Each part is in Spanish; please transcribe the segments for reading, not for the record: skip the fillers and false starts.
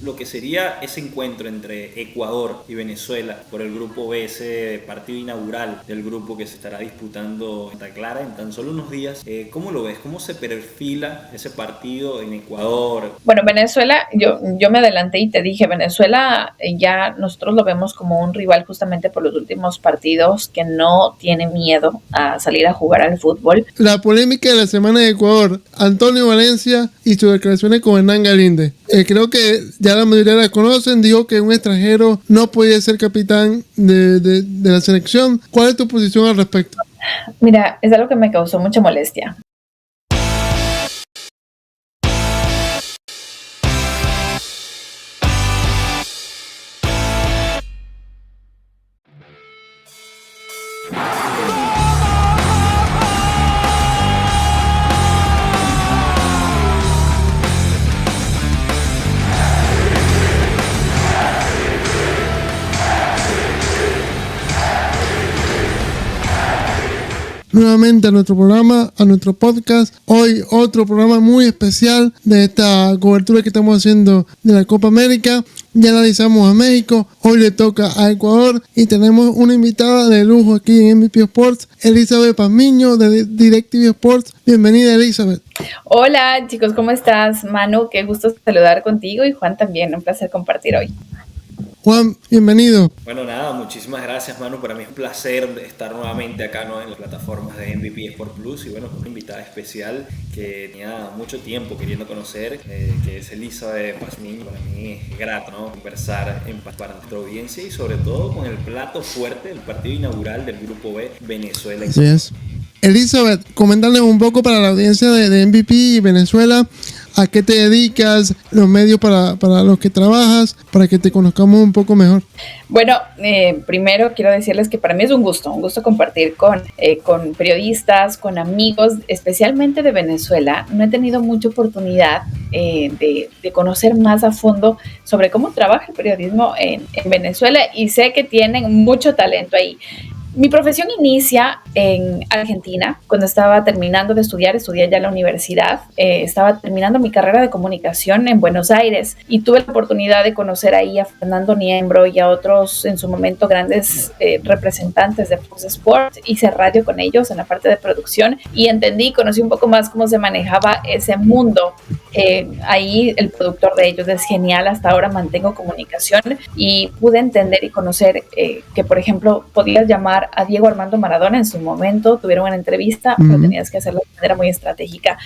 lo que sería ese encuentro entre Ecuador y Venezuela por el grupo B, ese partido inaugural del grupo que se estará disputando en Santa Clara en tan solo unos días. ¿Cómo lo ves? ¿Cómo se perfila ese partido en Ecuador? Bueno, Venezuela, yo me adelanté y te dije, Venezuela ya nosotros lo vemos como un rival justamente por los últimos partidos, que no tiene miedo a salir a jugar al fútbol. La polémica de la semana de Ecuador, Antonio Valencia y sus declaraciones con Hernán Galíndez. Creo que ya la mayoría la conocen. Dijo que un extranjero no podía ser capitán de la selección. ¿Cuál es tu posición al respecto? Mira, es algo que me causó mucha molestia. Nuevamente a nuestro programa, a nuestro podcast. Hoy otro programa muy especial de esta cobertura que estamos haciendo de la Copa América. Ya analizamos a México, hoy le toca a Ecuador y tenemos una invitada de lujo aquí en MVP Sports, Elizabeth Pazmiño de DirecTV Sports. Bienvenida, Elizabeth. Hola chicos, ¿cómo estás? Manu, qué gusto saludar contigo, y Juan también, un placer compartir hoy. Juan, bienvenido. Bueno, nada, muchísimas gracias, Manu. Para mí es un placer estar nuevamente acá, ¿no?, en las plataformas de MVP Sport Plus, y bueno, con una invitada especial que tenía mucho tiempo queriendo conocer, que es Elizabeth Pazmiño. Para mí es grato, ¿no?, conversar para nuestra audiencia y sobre todo con el plato fuerte, el partido inaugural del Grupo B, Venezuela. Así es. Elizabeth, comentarles un poco para la audiencia de MVP y Venezuela, a qué te dedicas, los medios para los que trabajas, para que te conozcamos un poco mejor. Bueno, primero quiero decirles que para mí es un gusto compartir con periodistas, con amigos, especialmente de Venezuela. No he tenido mucha oportunidad de conocer más a fondo sobre cómo trabaja el periodismo en Venezuela, y sé que tienen mucho talento ahí. Mi profesión inicia en Argentina, cuando estaba terminando de estudié ya en la universidad, estaba terminando mi carrera de comunicación en Buenos Aires, y tuve la oportunidad de conocer ahí a Fernando Niembro y a otros en su momento grandes representantes de Fox Sports. Hice radio con ellos en la parte de producción y conocí un poco más cómo se manejaba ese mundo. Ahí el productor de ellos es genial, hasta ahora mantengo comunicación y pude entender y conocer que, por ejemplo, podías llamar a Diego Armando Maradona en su momento, tuvieron una entrevista, pero tenías que hacerlo de manera muy estratégica.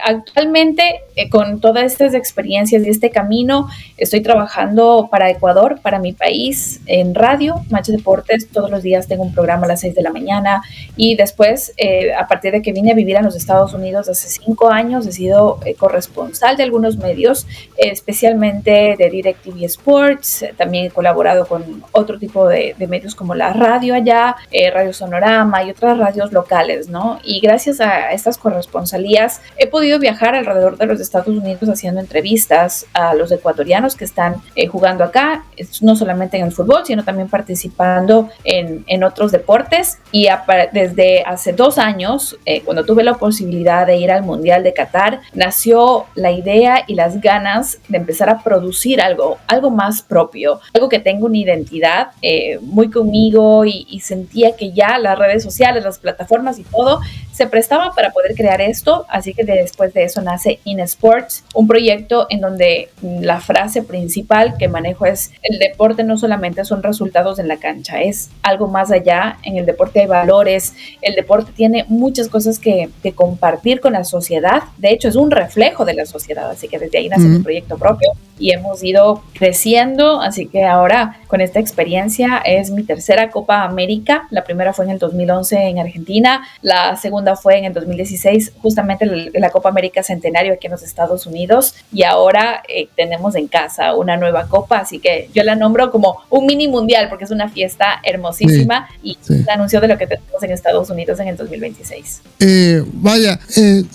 Actualmente, con todas estas experiencias y este camino, estoy trabajando para Ecuador, para mi país, en radio, Match Deportes. Todos los días tengo un programa a las 6 de la mañana, y después, a partir de que vine a vivir a los Estados Unidos hace 5 años, he sido corresponsal de algunos medios, especialmente de DirecTV Sports. También he colaborado con otro tipo de medios como la radio allá, Radio Sonorama y otras radios locales, ¿no? Y gracias a estas corresponsalías he podido viajar alrededor de los Estados Unidos haciendo entrevistas a los ecuatorianos que están jugando acá, no solamente en el fútbol, sino también participando en otros deportes. Y desde hace 2 años, cuando tuve la posibilidad de ir al Mundial de Qatar, nació la idea y las ganas de empezar a producir algo más propio, algo que tenga una identidad muy conmigo, y sentía que ya las redes sociales, las plataformas y todo se prestaban para poder crear esto. Así que después de eso nace InSports, un proyecto en donde la frase principal que manejo es: el deporte no solamente son resultados en la cancha, es algo más allá. En el deporte hay valores, el deporte tiene muchas cosas que compartir con la sociedad. De hecho, es un reflejo de la sociedad, así que desde ahí nace mi proyecto propio y hemos ido creciendo. Así que ahora, con esta experiencia, es mi tercera Copa América. La primera fue en el 2011 en Argentina, la segunda fue en el 2016, justamente la Copa América Centenario aquí en los Estados Unidos, y ahora tenemos en casa una nueva copa, así que yo la nombro como un mini mundial porque es una fiesta hermosísima, y el anuncio de lo que tenemos en Estados Unidos en el 2026.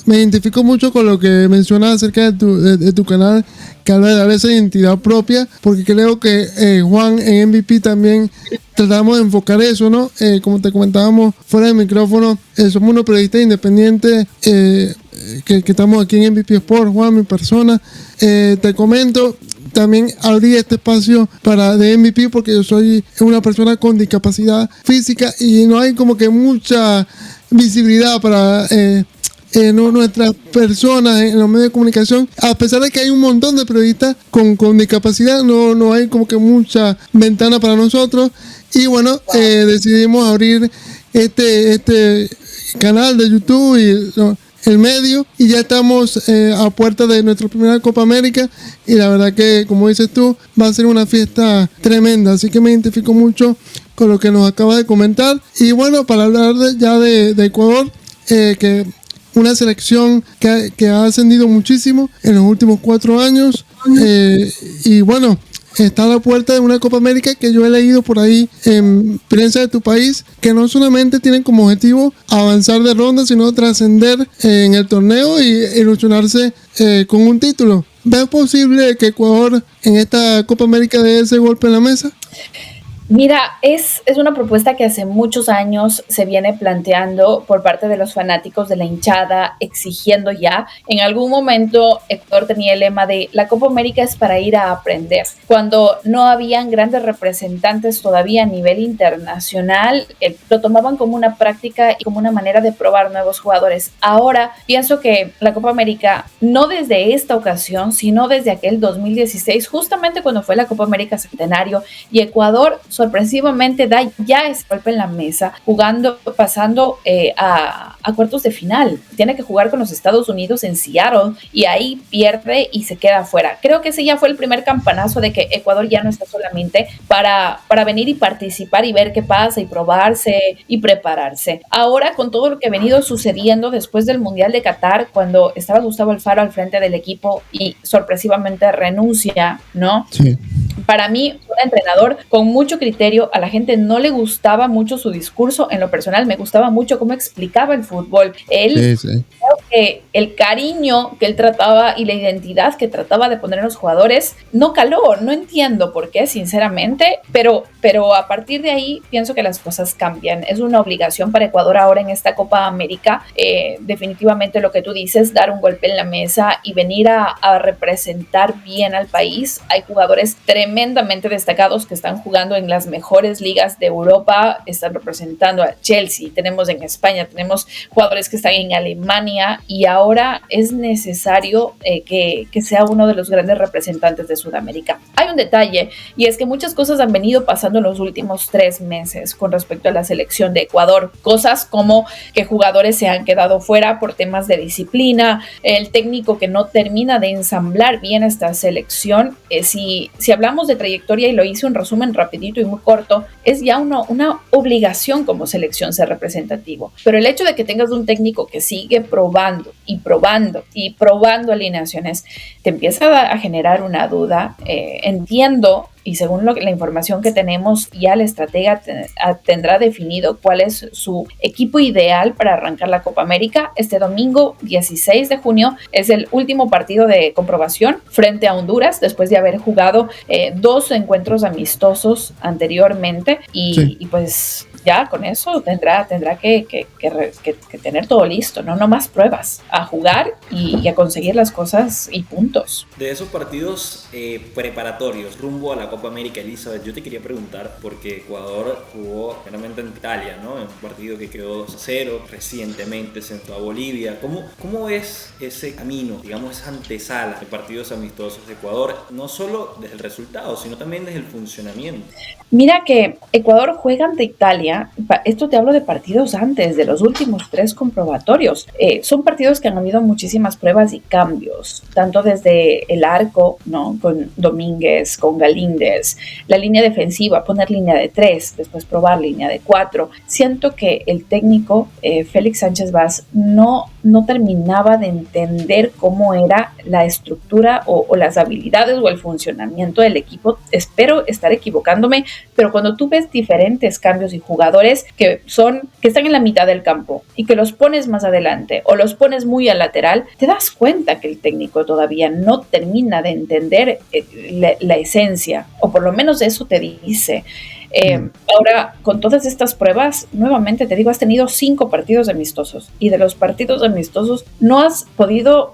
Me identifico mucho con lo que mencionas acerca de tu canal, que habla de dar esa identidad propia, porque creo que Juan en MVP también tratamos de enfocar eso, ¿no? Como te comentábamos fuera del micrófono, somos unos periodistas independientes que estamos aquí en MVP Sport. Juan, mi persona, te comento, también abrir este espacio para de MVP, porque yo soy una persona con discapacidad física y no hay como que mucha visibilidad para nuestras personas en los medios de comunicación. A pesar de que hay un montón de periodistas con discapacidad, no hay como que mucha ventana para nosotros. Y bueno, decidimos abrir este canal de YouTube y el medio, y ya estamos a puerta de nuestra primera Copa América, y la verdad que, como dices tú, va a ser una fiesta tremenda, así que me identifico mucho con lo que nos acaba de comentar. Y bueno, para hablar de Ecuador, que una selección que ha ascendido muchísimo en los últimos 4 años, y bueno, está a la puerta de una Copa América que yo he leído por ahí en prensa de tu país, que no solamente tienen como objetivo avanzar de ronda, sino trascender en el torneo y ilusionarse con un título. ¿Ves posible que Ecuador en esta Copa América dé ese golpe en la mesa? Mira, es una propuesta que hace muchos años se viene planteando por parte de los fanáticos de la hinchada, exigiendo ya. En algún momento Ecuador tenía el lema de la Copa América es para ir a aprender. Cuando no habían grandes representantes todavía a nivel internacional, lo tomaban como una práctica y como una manera de probar nuevos jugadores. Ahora pienso que la Copa América, no desde esta ocasión, sino desde aquel 2016, justamente cuando fue la Copa América Centenario, y Ecuador sorpresivamente da ya ese golpe en la mesa, pasando a cuartos de final. Tiene que jugar con los Estados Unidos en Seattle y ahí pierde y se queda fuera. Creo que ese ya fue el primer campanazo de que Ecuador ya no está solamente para venir y participar y ver qué pasa y probarse y prepararse. Ahora, con todo lo que ha venido sucediendo después del Mundial de Qatar, cuando estaba Gustavo Alfaro al frente del equipo y sorpresivamente renuncia, ¿no? Sí. Para mí, un entrenador con mucho criterio. A la gente no le gustaba mucho su discurso. En lo personal, me gustaba mucho cómo explicaba el fútbol. Creo que el cariño que él trataba y la identidad que trataba de poner en los jugadores no caló. No entiendo por qué, sinceramente, pero a partir de ahí pienso que las cosas cambian. Es una obligación para Ecuador ahora en esta Copa América. Definitivamente lo que tú dices, dar un golpe en la mesa y venir a representar bien al país. Hay jugadores tremendamente destacados que están jugando en las mejores ligas de Europa, están representando a Chelsea, tenemos en España, tenemos jugadores que están en Alemania, y ahora es necesario que sea uno de los grandes representantes de Sudamérica. Hay un detalle, y es que muchas cosas han venido pasando en los últimos 3 meses con respecto a la selección de Ecuador, cosas como que jugadores se han quedado fuera por temas de disciplina, el técnico que no termina de ensamblar bien esta selección. Si hablamos de trayectoria, y lo hice un resumen rapidito y muy corto, es ya una obligación como selección ser representativo. Pero el hecho de que tengas un técnico que sigue probando alineaciones, te empieza a generar una duda. Entiendo, y según la información que tenemos, ya el estratega tendrá definido cuál es su equipo ideal para arrancar la Copa América. Este domingo 16 de junio es el último partido de comprobación frente a Honduras, después de haber jugado 2 encuentros amistosos anteriormente, y pues ya con eso tendrá que tener todo listo, no más pruebas, a jugar y a conseguir las cosas y puntos. De esos partidos preparatorios rumbo a la Copa América, Elizabeth, yo te quería preguntar, porque Ecuador jugó realmente en Italia, ¿no? En un partido que quedó 2-0, recientemente se enfrentó a Bolivia. ¿Cómo es ese camino, digamos, esa antesala de partidos amistosos de Ecuador, no solo desde el resultado, sino también desde el funcionamiento? Mira que Ecuador juega ante Italia, esto te hablo de partidos antes, de los últimos 3 comprobatorios. Son partidos que han habido muchísimas pruebas y cambios, tanto desde el arco, ¿no? Con Domínguez, con Galíndez, la línea defensiva, poner línea de 3, después probar línea de 4. Siento que el técnico Félix Sánchez Vaz no terminaba de entender cómo era la estructura o las habilidades o el funcionamiento del equipo. Espero estar equivocándome, pero cuando tú ves diferentes cambios y jugadores que están en la mitad del campo y que los pones más adelante o los pones muy al lateral, te das cuenta que el técnico todavía no termina de entender la esencia, o por lo menos eso te dice. Ahora, con todas estas pruebas, nuevamente te digo, has tenido 5 partidos amistosos y de los partidos amistosos no has podido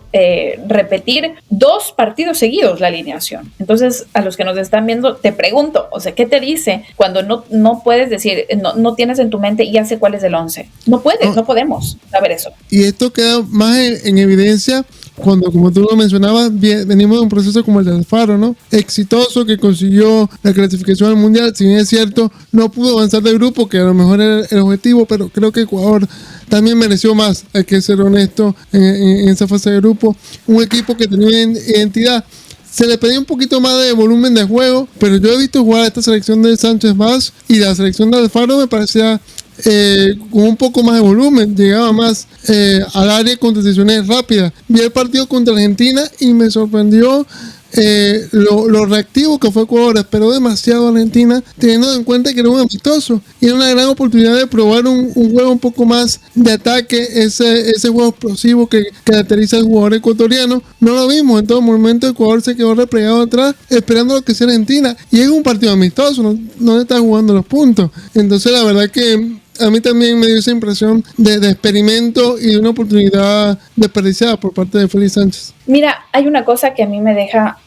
repetir 2 partidos seguidos la alineación. Entonces, a los que nos están viendo, te pregunto, o sea, ¿qué te dice cuando no puedes decir, no tienes en tu mente, ya sé cuál es el 11? No puedes, no podemos saber eso. Y esto queda más en evidencia cuando, como tú lo mencionabas, venimos de un proceso como el de Alfaro, ¿no? Exitoso, que consiguió la clasificación al Mundial. Si bien es cierto, no pudo avanzar del grupo, que a lo mejor era el objetivo, pero creo que Ecuador también mereció más, hay que ser honesto, en esa fase de grupo. Un equipo que tenía identidad. Se le pedía un poquito más de volumen de juego, pero yo he visto jugar a esta selección de Sánchez Vaz y la selección de Alfaro me parecía con un poco más de volumen, llegaba más al área con decisiones rápidas. Vi el partido contra Argentina y me sorprendió lo reactivo que fue Ecuador. Esperó demasiado a Argentina, teniendo en cuenta que era un amistoso y era una gran oportunidad de probar un juego un poco más de ataque, ese juego explosivo que caracteriza al jugador ecuatoriano. No lo vimos. En todo momento Ecuador se quedó replegado atrás esperando lo que sea Argentina, y es un partido amistoso, no le está jugando los puntos. Entonces la verdad que a mí también me dio esa impresión de experimento y de una oportunidad desperdiciada por parte de Félix Sánchez. Mira, hay una cosa que a mí me deja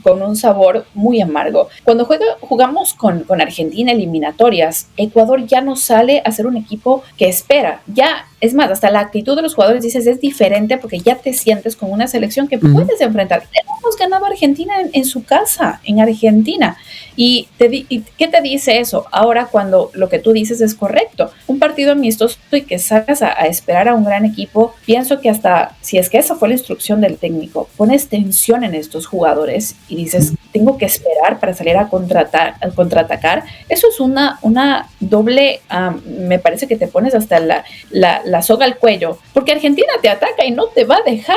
con un sabor muy amargo. Cuando jugamos con Argentina eliminatorias, Ecuador ya no sale a ser un equipo que espera. Ya, es más, hasta la actitud de los jugadores, dices, es diferente porque ya te sientes con una selección que puedes enfrentar. Hemos ganado a Argentina en su casa, en Argentina. ¿Y qué te dice eso? Ahora, cuando lo que tú dices es correcto, un partido amistoso y que salgas a esperar a un gran equipo, pienso que hasta, si es que esa fue la instrucción del técnico, pones tensión en estos jugadores y dices, tengo que esperar para salir a contraatacar. Eso es una doble, me parece que te pones hasta la soga al cuello, porque Argentina te ataca y no te va a dejar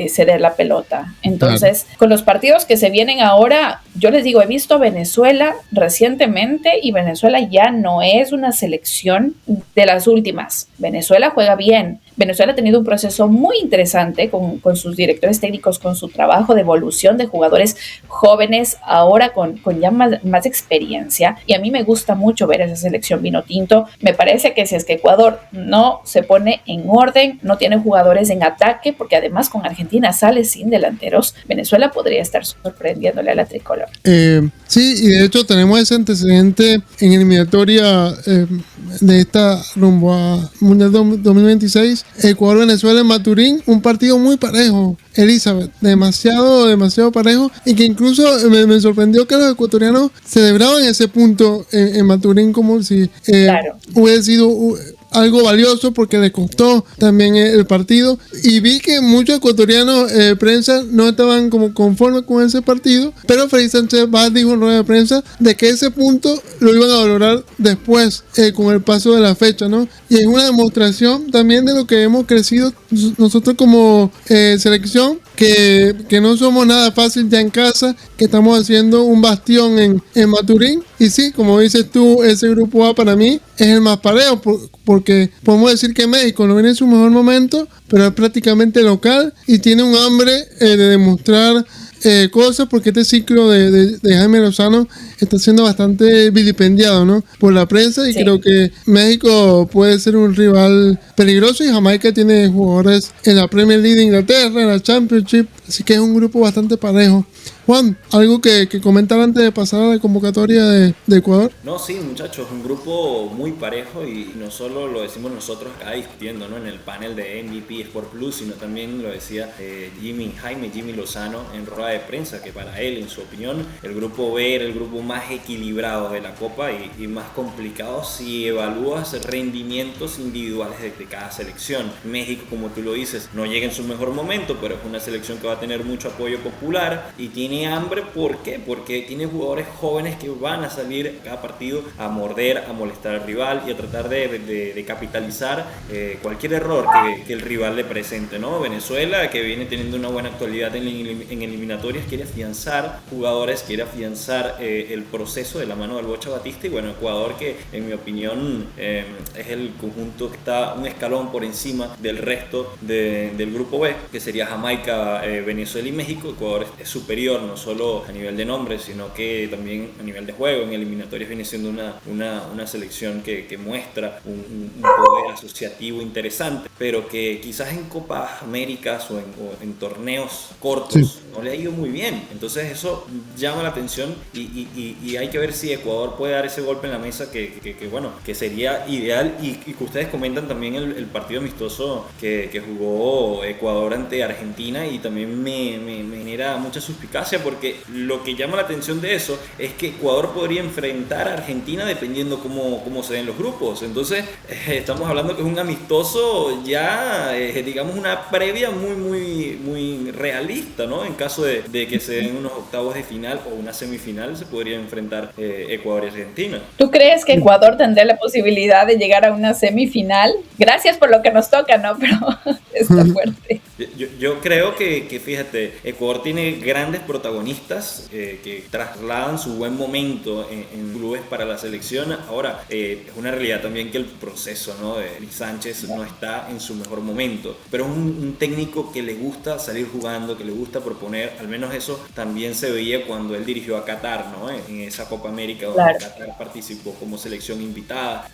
ceder la pelota. Entonces, con los partidos que se vienen ahora, yo les digo, he visto a Venezuela recientemente y Venezuela ya no es una selección de las últimas. Venezuela juega bien. Venezuela ha tenido un proceso muy interesante con sus directores técnicos, con su trabajo de evolución de jugadores jóvenes, ahora con ya más experiencia, y a mí me gusta mucho ver esa selección vino tinto. Me parece que si es que Ecuador no se pone en orden, no tiene jugadores en ataque, porque además con Argentina sale sin delanteros, Venezuela podría estar sorprendiéndole a la tricolor. Sí, y de hecho tenemos ese antecedente en eliminatoria de esta rumbo a Mundial 2026, Ecuador-Venezuela en Maturín, un partido muy parejo, Elizabeth, demasiado parejo, y que incluso me sorprendió que los ecuatorianos celebraban ese punto en Maturín como si hubiera sido algo valioso, porque le costó también el partido, y vi que muchos ecuatorianos prensa no estaban como conformes con ese partido, pero Félix Sánchez Vaz dijo en rueda de prensa de que ese punto lo iban a valorar después con el paso de la fecha, ¿no? Y es una demostración también de lo que hemos crecido nosotros como selección, que no somos nada fácil ya en casa, que estamos haciendo un bastión en Maturín. Y sí, como dices tú, ese grupo A para mí es el más parejo, porque podemos decir que México no viene en su mejor momento, pero es prácticamente local y tiene un hambre de demostrar cosas, porque este ciclo de Jaime Lozano está siendo bastante vilipendiado, ¿no?, por la prensa, y sí, creo que México puede ser un rival peligroso, y Jamaica tiene jugadores en la Premier League de Inglaterra, en la Championship, así que es un grupo bastante parejo. Juan, ¿algo que comentar antes de pasar a la convocatoria de Ecuador? No, sí, muchachos, un grupo muy parejo, y no solo lo decimos nosotros acá discutiendo, ¿no?, en el panel de MVP Sport Plus, sino también lo decía Jimmy Lozano en rueda de prensa, que para él, en su opinión, el grupo B era el grupo más equilibrado de la Copa y más complicado si evalúas rendimientos individuales de cada selección. México, como tú lo dices, no llega en su mejor momento, pero es una selección que va a tener mucho apoyo popular y tiene hambre. ¿Por qué? Porque tiene jugadores jóvenes que van a salir cada partido a morder, a molestar al rival y a tratar de capitalizar cualquier error que el rival le presente, ¿no? Venezuela, que viene teniendo una buena actualidad en eliminatorias, quiere afianzar jugadores, quiere afianzar el proceso de la mano del Bocha Batista, y bueno, Ecuador, que en mi opinión es el conjunto que está un escalón por encima del resto del grupo B, que sería Jamaica, Venezuela y México. Ecuador es superior selección, no solo a nivel de nombre, sino que también a nivel de juego. En eliminatorias viene siendo una selección que muestra un poder asociativo interesante, pero que quizás en Copas Américas o en torneos cortos no le ha ido muy bien. Entonces eso llama la atención y hay que ver si Ecuador puede dar ese golpe en la mesa que sería ideal, y que ustedes comentan también el partido amistoso que jugó Ecuador ante Argentina, y también me genera mucha suspicacia, porque lo que llama la atención de eso es que Ecuador podría enfrentar a Argentina dependiendo cómo se den los grupos. Entonces estamos hablando que es un amistoso ya, digamos, una previa muy realista, ¿no? En caso de que se den unos octavos de final o una semifinal, se podría enfrentar Ecuador y Argentina. ¿Tú crees que Ecuador tendría la posibilidad de llegar a una semifinal? Gracias por lo que nos toca, ¿no? Pero está fuerte. Yo creo que, fíjate, Ecuador tiene grandes protagonistas que trasladan su buen momento en clubes para la selección. Ahora, es una realidad también que el proceso, ¿no?, de Luis Sánchez no está en su mejor momento, pero es un técnico que le gusta salir jugando, que le gusta proponer. Al menos eso también se veía cuando él dirigió a Qatar, ¿no?, en esa Copa América donde Qatar participó como selección invitada,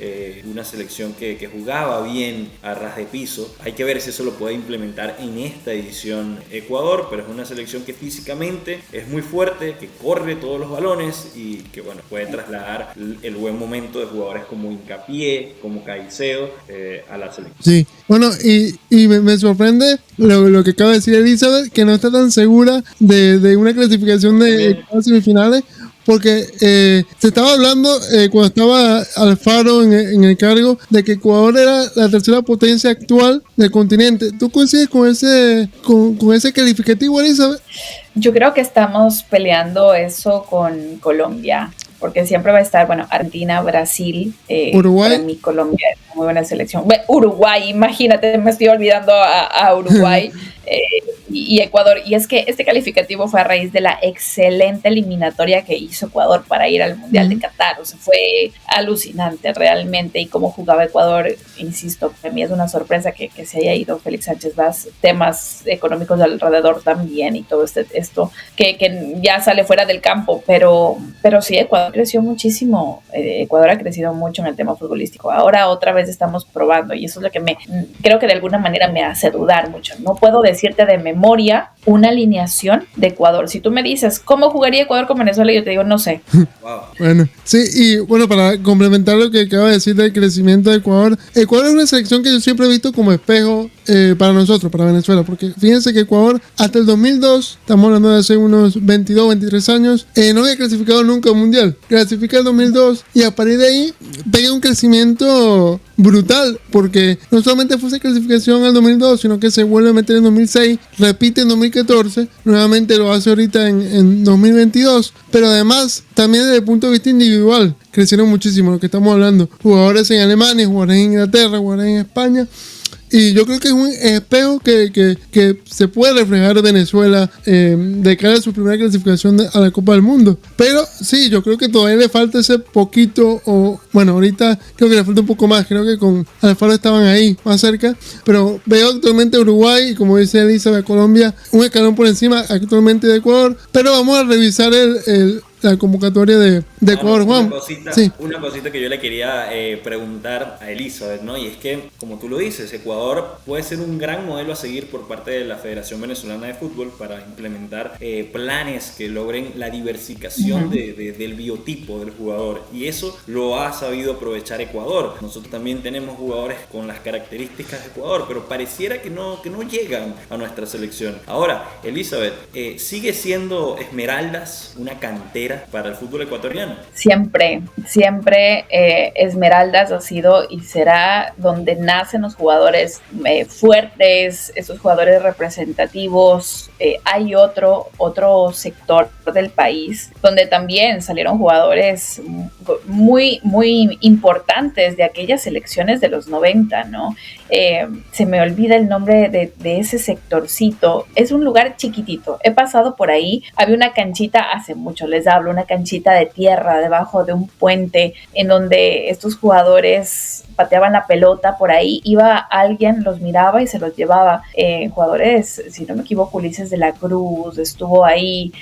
una selección que jugaba bien a ras de piso. Hay que ver si eso lo puede implementar en esta edición Ecuador, pero es una selección que físicamente es muy fuerte, que corre todos los balones y que, bueno, puede trasladar el buen momento de jugadores como Hincapié, como Caicedo a la selección. Sí, bueno, y me sorprende lo que acaba de decir Elizabeth, que no está tan segura de una clasificación de semifinales, porque se estaba hablando cuando estaba Alfaro en el cargo de que Ecuador era la tercera potencia actual del continente. ¿Tú coincides con ese calificativo, Elizabeth? Yo creo que estamos peleando eso con Colombia, porque siempre va a estar, bueno, Argentina, Brasil, Uruguay. Para mí Colombia es una muy buena selección. Bueno, Uruguay, imagínate, me estoy olvidando a Uruguay. Y Ecuador, y es que este calificativo fue a raíz de la excelente eliminatoria que hizo Ecuador para ir al Mundial de Qatar. O sea, fue alucinante realmente, y cómo jugaba Ecuador. Insisto, para mí es una sorpresa que se haya ido Félix Sánchez Vaz, temas económicos alrededor también, y todo esto que ya sale fuera del campo, pero sí, Ecuador creció muchísimo. Ecuador ha crecido mucho en el tema futbolístico. Ahora otra vez estamos probando, y eso es lo que creo que de alguna manera me hace dudar mucho. No puedo decirte de memoria una alineación de Ecuador. Si tú me dices cómo jugaría Ecuador con Venezuela, yo te digo no sé. Wow. Bueno, sí, y bueno, para complementar lo que acaba de decir del crecimiento de Ecuador es una selección que yo siempre he visto como espejo para nosotros, para Venezuela, porque fíjense que Ecuador hasta el 2002, estamos hablando de hace unos 22, 23 años, no había clasificado nunca a un mundial. Clasifica el 2002 y a partir de ahí pega un crecimiento brutal, porque no solamente fue esa clasificación al 2002, sino que se vuelve a meter en 2006, repite en 2014, nuevamente lo hace ahorita en 2022, pero además también desde el punto de vista individual crecieron muchísimo, lo que estamos hablando, jugadores en Alemania, jugadores en Inglaterra, jugadores en España. Y yo creo que es un espejo que se puede reflejar en Venezuela de cara a su primera clasificación a la Copa del Mundo. Pero sí, yo creo que todavía le falta ese poquito, o bueno, ahorita creo que le falta un poco más. Creo que con Alfaro estaban ahí, más cerca. Pero veo actualmente Uruguay, y como dice Elizabeth, Colombia, un escalón por encima actualmente de Ecuador. Pero vamos a revisar la convocatoria de Ecuador, Juan. Una cosita que yo le quería preguntar a Elizabeth, ¿no? Y es que, como tú lo dices, Ecuador puede ser un gran modelo a seguir por parte de la Federación Venezolana de Fútbol para implementar planes que logren la diversificación del biotipo del jugador, y eso lo ha sabido aprovechar Ecuador. Nosotros también tenemos jugadores con las características de Ecuador, pero pareciera que no llegan a nuestra selección. Ahora, Elizabeth, ¿sigue siendo Esmeraldas una cantera para el fútbol ecuatoriano? Siempre Esmeraldas ha sido y será donde nacen los jugadores fuertes, esos jugadores representativos. Hay otro sector del país donde también salieron jugadores muy, muy importantes de aquellas selecciones de los 90, ¿no? Se me olvida el nombre de ese sectorcito. Es un lugar chiquitito. He pasado por ahí. Había una canchita hace mucho. Les hablo hablo, una canchita de tierra debajo de un puente en donde estos jugadores pateaban la pelota por ahí, iba alguien, los miraba y se los llevaba. Jugadores, si no me equivoco, Ulises de la Cruz estuvo ahí,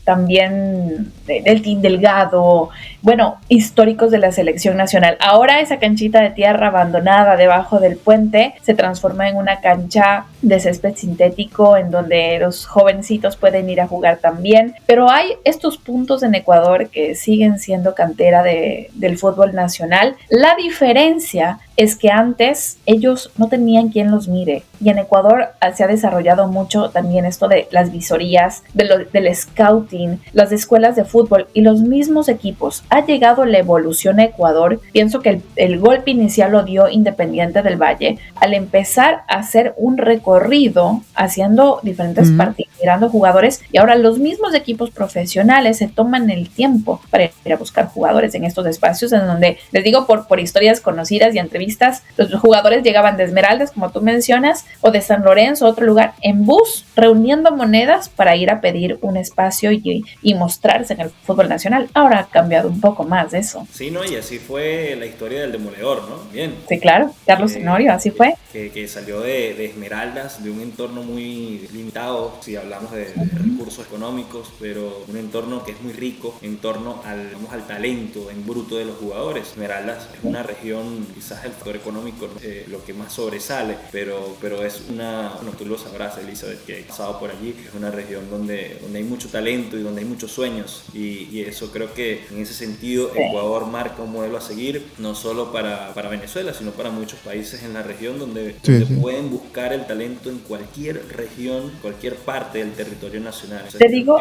también del Team Delgado, bueno, históricos de la selección nacional. Ahora esa canchita de tierra abandonada debajo del puente se transformó en una cancha de césped sintético en donde los jovencitos pueden ir a jugar también, pero hay estos puntos en Ecuador que siguen siendo cantera del fútbol nacional. La diferencia es que antes ellos no tenían quien los mire, y en Ecuador se ha desarrollado mucho también esto de las visorías, del scouting, las escuelas de fútbol y los mismos equipos. Ha llegado la evolución a Ecuador. Pienso que el golpe inicial lo dio Independiente del Valle al empezar a hacer un recorrido haciendo diferentes partidos, mirando jugadores, y ahora los mismos equipos profesionales se toman el tiempo para ir a buscar jugadores en estos espacios en donde, les digo, por historias conocidas y entrevistas, los jugadores llegaban de Esmeraldas, como tú mencionas, o de San Lorenzo, otro lugar, en bus, reuniendo monedas para ir a pedir un espacio y mostrarse en el fútbol nacional. Ahora ha cambiado un poco más de eso. Sí, ¿no? Y así fue la historia del Demoledor, ¿no? Bien. Sí, claro, Carlos Tenorio, así fue. Que salió de Esmeraldas, de un entorno muy limitado, si hablamos de recursos económicos, pero un entorno que es muy rico en torno al talento en bruto de los jugadores. Esmeraldas es una región, quizás el factor económico lo que más sobresale, pero es bueno, tú lo sabrás, Elizabeth, que he pasado por allí, es una región donde hay mucho talento y donde hay muchos sueños, y eso creo que en ese sentido Ecuador marca un modelo a seguir, no solo para Venezuela, sino para muchos países en la región donde pueden buscar el talento en cualquier región, cualquier parte del territorio nacional. O sea, te digo,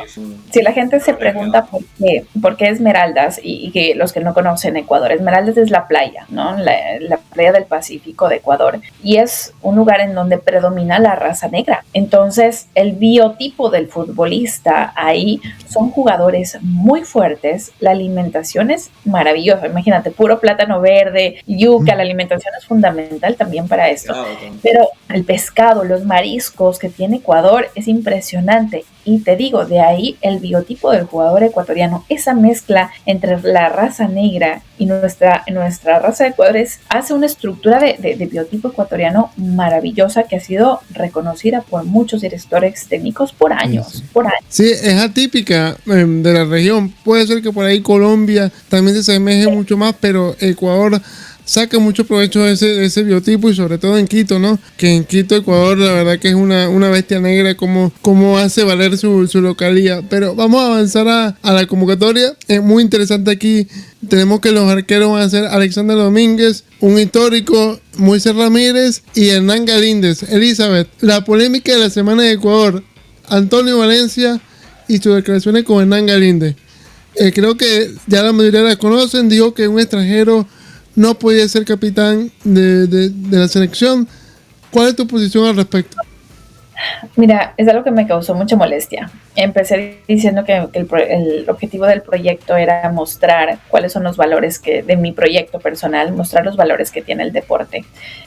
si la gente se pregunta por qué Esmeraldas, y que los que no conocen Ecuador, Esmeraldas es la playa, ¿no? La playa del Pacífico de Ecuador, y es un lugar en donde predomina la raza negra. Entonces, el biotipo del futbolista ahí son jugadores muy fuertes, la alimentación es maravillosa, imagínate, puro plátano verde, yuca, la alimentación es fundamental también para esto. Pero el pescado, los mariscos que tiene Ecuador es impresionante. Y te digo, de ahí el biotipo del jugador ecuatoriano, esa mezcla entre la raza negra y nuestra raza de Ecuador hace una estructura de biotipo ecuatoriano maravillosa que ha sido reconocida por muchos directores técnicos por años. Sí, es atípica de la región. Puede ser que por ahí Colombia también se asemeje mucho más, pero Ecuador saca mucho provecho de ese biotipo, y sobre todo en Quito, ¿no? Que en Quito, Ecuador, la verdad que es una bestia negra como hace valer su localidad. Pero vamos a avanzar a la convocatoria. Es muy interesante aquí. Tenemos que los arqueros van a ser Alexander Domínguez, un histórico, Moisés Ramírez y Hernán Galíndez. Elizabeth, la polémica de la semana de Ecuador, Antonio Valencia y sus declaraciones con Hernán Galíndez. Creo que ya la mayoría la conocen. Dijo que un extranjero no podía ser capitán de la selección. ¿Cuál es tu posición al respecto? Mira, es algo que me causó mucha molestia. Empecé diciendo que el objetivo del proyecto era mostrar cuáles son los valores de mi proyecto personal, mostrar los valores que tiene el deporte.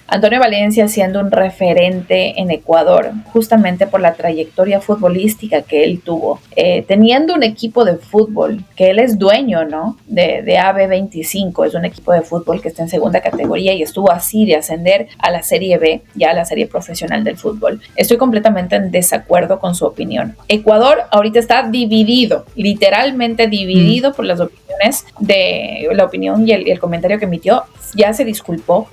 Antonio Valencia siendo un referente en Ecuador, justamente por la trayectoria futbolística que él tuvo, teniendo un equipo de fútbol que él es dueño, ¿no? de AB25, es un equipo de fútbol que está en segunda categoría y estuvo así de ascender a la Serie B, ya a la serie profesional del fútbol. Estoy completamente en desacuerdo con su opinión. Ecuador ahorita está dividido, literalmente dividido por las opiniones la opinión y el comentario que emitió. Ya se disculpó,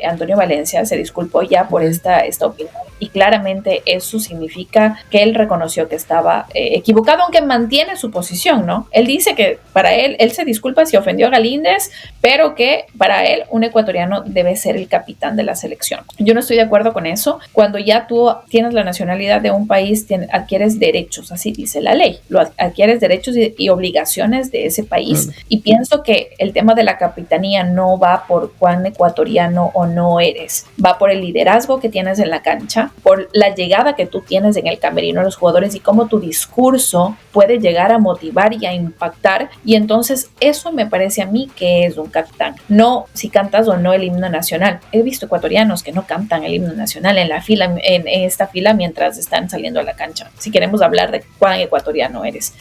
Antonio Valencia se disculpó ya por esta opinión, y claramente eso significa que él reconoció que estaba equivocado, aunque mantiene su posición, ¿no? Él dice que para él se disculpa si ofendió a Galíndez, pero que para él un ecuatoriano debe ser el capitán de la selección. Yo no estoy de acuerdo con eso. Cuando ya tú tienes la nacionalidad de un país, adquieres derechos, así dice la ley, adquieres derechos y obligaciones de ese país, y pienso que el tema de la capitanía no va por cuán ecuatoriano o no eres, va por el liderazgo que tienes en la cancha, por la llegada que tú tienes en el camerino de los jugadores y cómo tu discurso puede llegar a motivar y a impactar, y entonces eso me parece a mí que es un capitán, no si cantas o no el himno nacional. He visto ecuatorianos que no cantan el himno nacional en esta fila mientras están saliendo a la cancha, si queremos hablar de cuán ecuatoriano eres.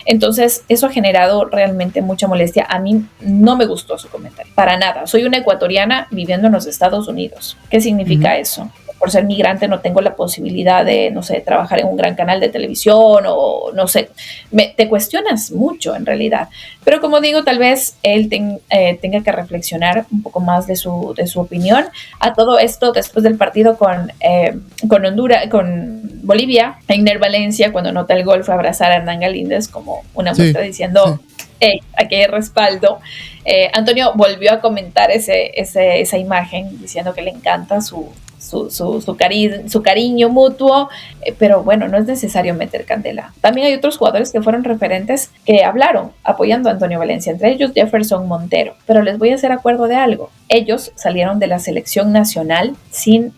Entonces, eso ha generado realmente mucha molestia. A mí no me gustó su comentario, para nada. Soy una ecuatoriana viviendo en los Estados Unidos. ¿Qué significa eso? Por ser migrante no tengo la posibilidad de, no sé, trabajar en un gran canal de televisión o no sé, te cuestionas mucho en realidad. Pero como digo, tal vez él tenga que reflexionar un poco más de su opinión. A todo esto, después del partido con Honduras, con Bolivia, Einer Valencia, cuando anota el gol, fue a abrazar a Hernán Galíndez como una muestra diciendo, hey, aquí hay respaldo. Antonio volvió a comentar esa imagen diciendo que le encanta su cariño mutuo, pero bueno, no es necesario meter candela. También hay otros jugadores que fueron referentes que hablaron apoyando a Antonio Valencia, entre ellos Jefferson Montero, pero les voy a hacer acuerdo de algo. Ellos salieron de la selección nacional sin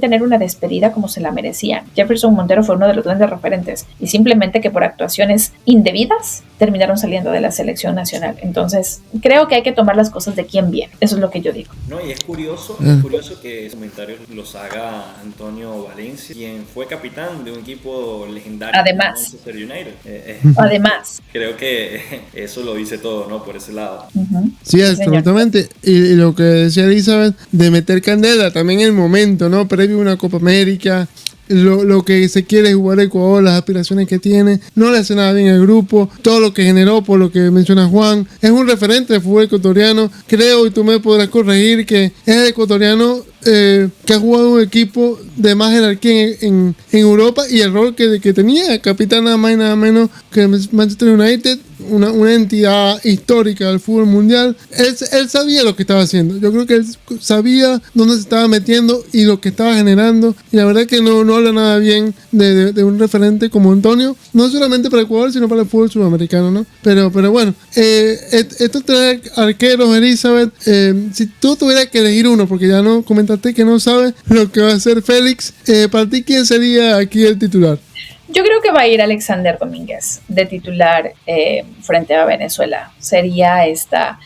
tener una despedida como se la merecían. Jefferson Montero fue uno de los grandes referentes y simplemente que por actuaciones indebidas terminaron saliendo de la selección nacional. Entonces, creo que hay que tomar las cosas de quién viene. Eso es lo que yo digo. No, y es curioso que esos comentarios los haga Antonio Valencia, quien fue capitán de un equipo legendario. Además. Manchester United. Además. Creo que eso lo dice todo, ¿no? Por ese lado. Sí, absolutamente. Y lo que decía Elizabeth, de meter candela, también el momento, ¿no? Previo a una Copa América, lo que se quiere jugar Ecuador, las aspiraciones que tiene, no le hace nada bien al grupo, todo lo que generó, por lo que menciona Juan, es un referente del fútbol ecuatoriano, creo, y tú me podrás corregir, que es el ecuatoriano que ha jugado un equipo de más jerarquía en Europa, y el rol que tenía, capitán nada más y nada menos que Manchester United, una entidad histórica del fútbol mundial. Él sabía lo que estaba haciendo, yo creo que él sabía dónde se estaba metiendo y lo que estaba generando, y la verdad que no habla nada bien de un referente como Antonio, no solamente para Ecuador sino para el fútbol sudamericano, ¿no? Pero bueno, estos tres arqueros, Elizabeth, si tú tuvieras que elegir uno, porque ya no comentaste que no sabes lo que va a hacer Félix, para ti, ¿quién sería aquí el titular? Yo creo que va a ir Alexander Domínguez de titular frente a Venezuela. Sería esta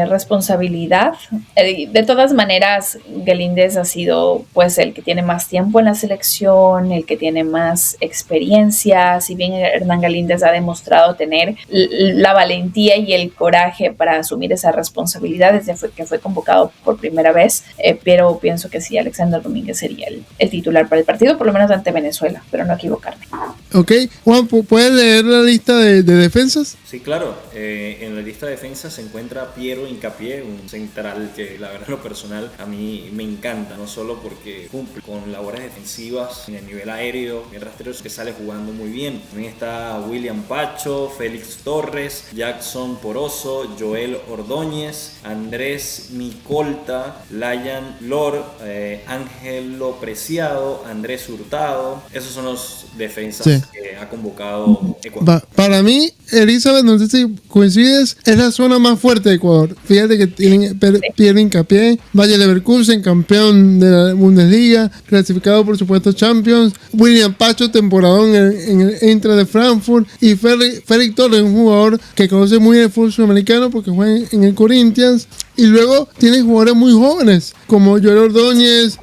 responsabilidad. De todas maneras, Galíndez ha sido pues el que tiene más tiempo en la selección, el que tiene más experiencia. Si bien Hernán Galíndez ha demostrado tener la valentía y el coraje para asumir esa responsabilidad desde que fue convocado por primera vez, pero pienso que sí, Alexander Domínguez sería el titular para el partido, por lo menos ante Venezuela, pero no equivocarme. Ok, Juan, ¿puedes leer la lista de defensas? Sí, claro. En la lista de defensas se encuentra Piero Hincapié, un central que la verdad en lo personal a mí me encanta, no solo porque cumple con labores defensivas en el nivel aéreo, el rastreo que sale jugando muy bien. También está William Pacho, Félix Torres, Jackson Poroso, Joel Ordóñez, Andrés Micolta, Layan Lor, Ángelo Preciado, Andrés Hurtado. Esos son los defensas que ha convocado Ecuador. Para mí, Elizabeth, no sé si coincides, es la zona más fuerte de Ecuador. Fíjate que tienen Pierre Hincapié, Bayer Leverkusen, campeón de la Bundesliga, clasificado por supuesto Champions, William Pacho, temporadón en el Eintracht de Frankfurt, y Félix Torres, un jugador que conoce muy el fútbol sudamericano porque juega en el Corinthians. Y luego tienen jugadores muy jóvenes, como Joel Ordóñez,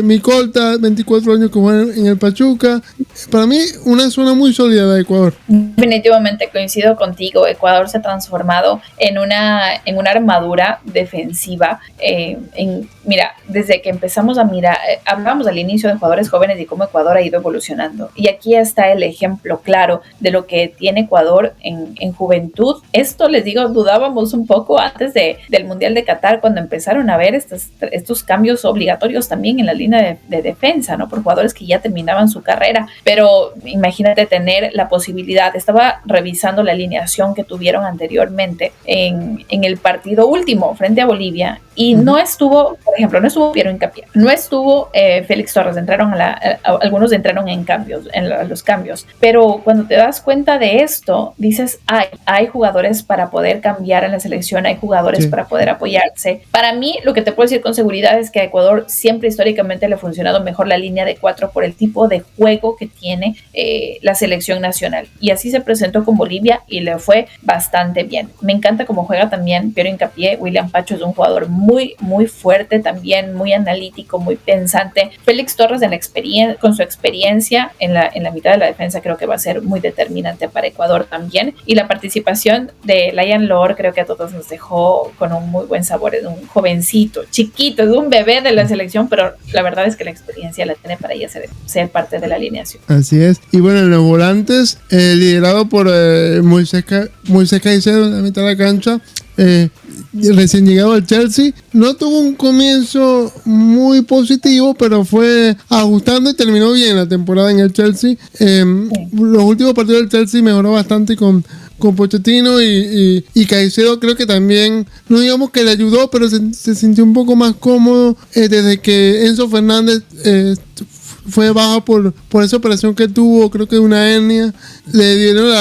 Micolta, 24 años, que juega en el Pachuca. Para mí, una zona muy sólida de Ecuador. Definitivamente coincido contigo. Ecuador se ha transformado en una armadura defensiva. Mira, desde que empezamos a mirar, hablábamos al inicio de jugadores jóvenes y cómo Ecuador ha ido evolucionando. Y aquí está el ejemplo claro de lo que tiene Ecuador en juventud. Esto, les digo, dudábamos un poco antes del Mundial de Qatar, cuando empezaron a ver estos cambios obligatorios también en la línea de defensa, ¿no? Por jugadores que ya terminaban su carrera. Pero imagínate tener la posibilidad. Estaba revisando la alineación que tuvieron anteriormente en el partido último frente a Bolivia, y no estuvo, por ejemplo, no estuvo Piero Hincapié, no estuvo Félix Torres, algunos entraron en los cambios, pero cuando te das cuenta de esto, dices, hay jugadores para poder cambiar en la selección, hay jugadores para poder apoyarse. Para mí, lo que te puedo decir con seguridad es que a Ecuador siempre históricamente le ha funcionado mejor la línea de 4 por el tipo de juego que tiene la selección nacional, y así se presentó con Bolivia y le fue bastante bien. Me encanta cómo juega también Piero Hincapié. William Pacho es un jugador muy muy, muy fuerte también, muy analítico, muy pensante. Félix Torres con su experiencia en la mitad de la defensa creo que va a ser muy determinante para Ecuador también, y la participación de Lion Lord creo que a todos nos dejó con un muy buen sabor. Es un jovencito, chiquito, es un bebé de la selección, pero la verdad es que la experiencia la tiene para ya ser parte de la alineación. Así es. Y bueno, en los volantes, liderado por Moisés Caicedo en la mitad de la cancha, recién llegado al Chelsea, no tuvo un comienzo muy positivo, pero fue ajustando y terminó bien la temporada en el Chelsea. Los últimos partidos del Chelsea mejoró bastante con Pochettino, y Caicedo creo que también, no digamos que le ayudó, pero se sintió un poco más cómodo desde que Enzo Fernández fue baja por esa operación que tuvo, creo que una hernia. Le dieron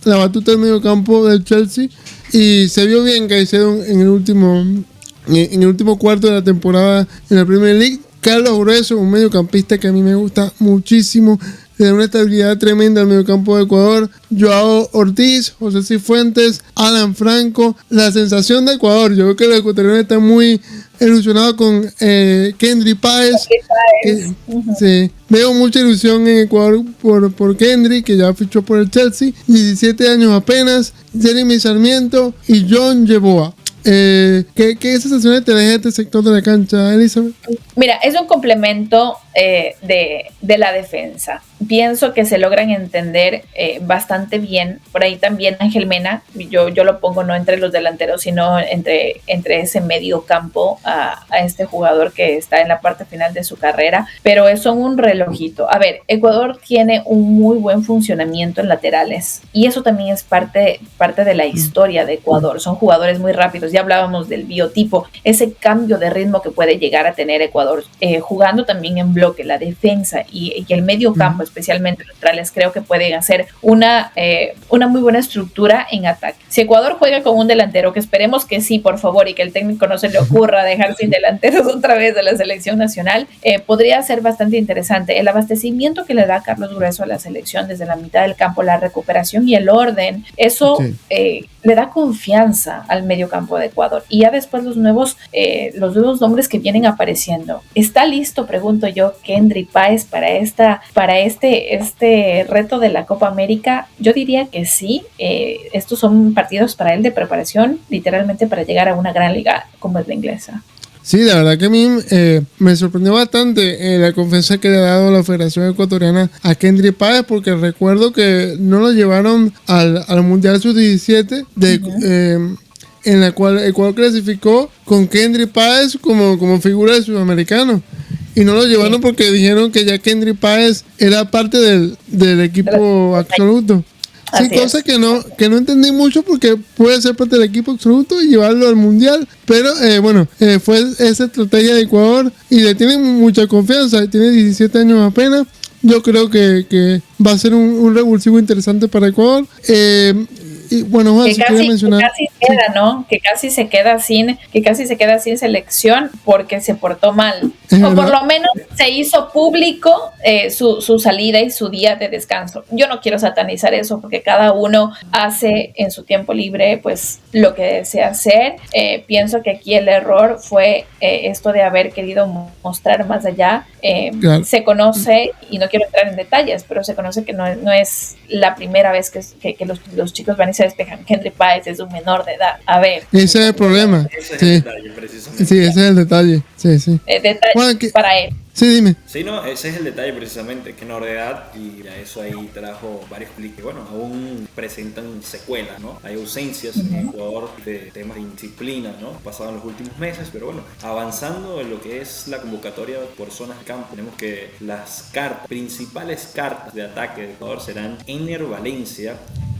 la batuta del medio campo del Chelsea y se vio bien Caicedo en el último cuarto de la temporada en la Premier League. Carlos Grueso, un mediocampista que a mí me gusta muchísimo, le da una estabilidad tremenda al mediocampo de Ecuador. Joao Ortiz, José Cifuentes, Alan Franco, la sensación de Ecuador. Yo creo que los ecuatorianos están muy ilusionados con Kendry Páez. Sí, veo mucha ilusión en Ecuador por Kendry, que ya fichó por el Chelsea. 17 años apenas. Jeremy Sarmiento y John Yeboah. ¿Qué sensaciones te deja este sector de la cancha, Elizabeth? Mira, es un complemento de la defensa. Pienso que se logran entender bastante bien. Por ahí también Ángel Mena, yo lo pongo no entre los delanteros, sino entre ese medio campo a este jugador que está en la parte final de su carrera, pero son un relojito. A ver, Ecuador tiene un muy buen funcionamiento en laterales, y eso también es parte de la historia de Ecuador. Son jugadores muy rápidos. Ya hablábamos del biotipo, ese cambio de ritmo que puede llegar a tener Ecuador, jugando también en bloque, la defensa y el medio campo, especialmente laterales, creo que pueden hacer una muy buena estructura en ataque. Si Ecuador juega con un delantero, que esperemos que sí, por favor, y que el técnico no se le ocurra dejar sin delanteros otra vez de la selección nacional, podría ser bastante interesante. El abastecimiento que le da Carlos Grueso a la selección desde la mitad del campo, la recuperación y el orden, eso le da confianza al medio campo de Ecuador. Y ya después los nuevos nombres que vienen apareciendo. ¿Está listo, pregunto yo, Kendry Páez para este reto de la Copa América? Yo diría que sí. Estos son partidos para él de preparación, literalmente para llegar a una gran liga como es la inglesa. Sí, la verdad que a mí me sorprendió bastante la confianza que le ha dado la Federación Ecuatoriana a Kendry Páez, porque recuerdo que no lo llevaron al Mundial Sub-17 en la cual Ecuador clasificó con Kendry Páez como figura de sudamericano. Y no lo llevaron porque dijeron que ya Kendry Páez era parte del equipo absoluto. Sí, cosa que no entendí mucho, porque puede ser parte del equipo absoluto y llevarlo al mundial. Pero fue esa estrategia de Ecuador y le tienen mucha confianza. Tiene 17 años apenas. Yo creo que va a ser un revulsivo interesante para Ecuador. Y bueno, Juan, si quieres mencionar. Que casi se queda sin selección porque se portó mal. O por lo menos se hizo público su salida y su día de descanso. Yo no quiero satanizar eso, porque cada uno hace en su tiempo libre pues lo que desea hacer. Pienso que aquí el error fue esto de haber querido mostrar más allá. Claro. Se conoce, y no quiero entrar en detalles, pero se conoce que no es la primera vez que los chicos van y se despejan. Kendry Páez es un menor de edad. A ver. Ese es el problema. Ese es el detalle, precisamente. Sí, ese es el detalle. Sí. El detalle Juan, para él. Sí, dime. Sí, no, ese es el detalle precisamente, que menor de edad, y a eso ahí trajo varios clics que, bueno, aún presentan secuelas, ¿no? Hay ausencias en Ecuador de temas de indisciplina, ¿no? Pasado en los últimos meses, pero bueno, avanzando en lo que es la convocatoria por zonas de campo, tenemos que las principales cartas de ataque de Ecuador serán Ener Valencia,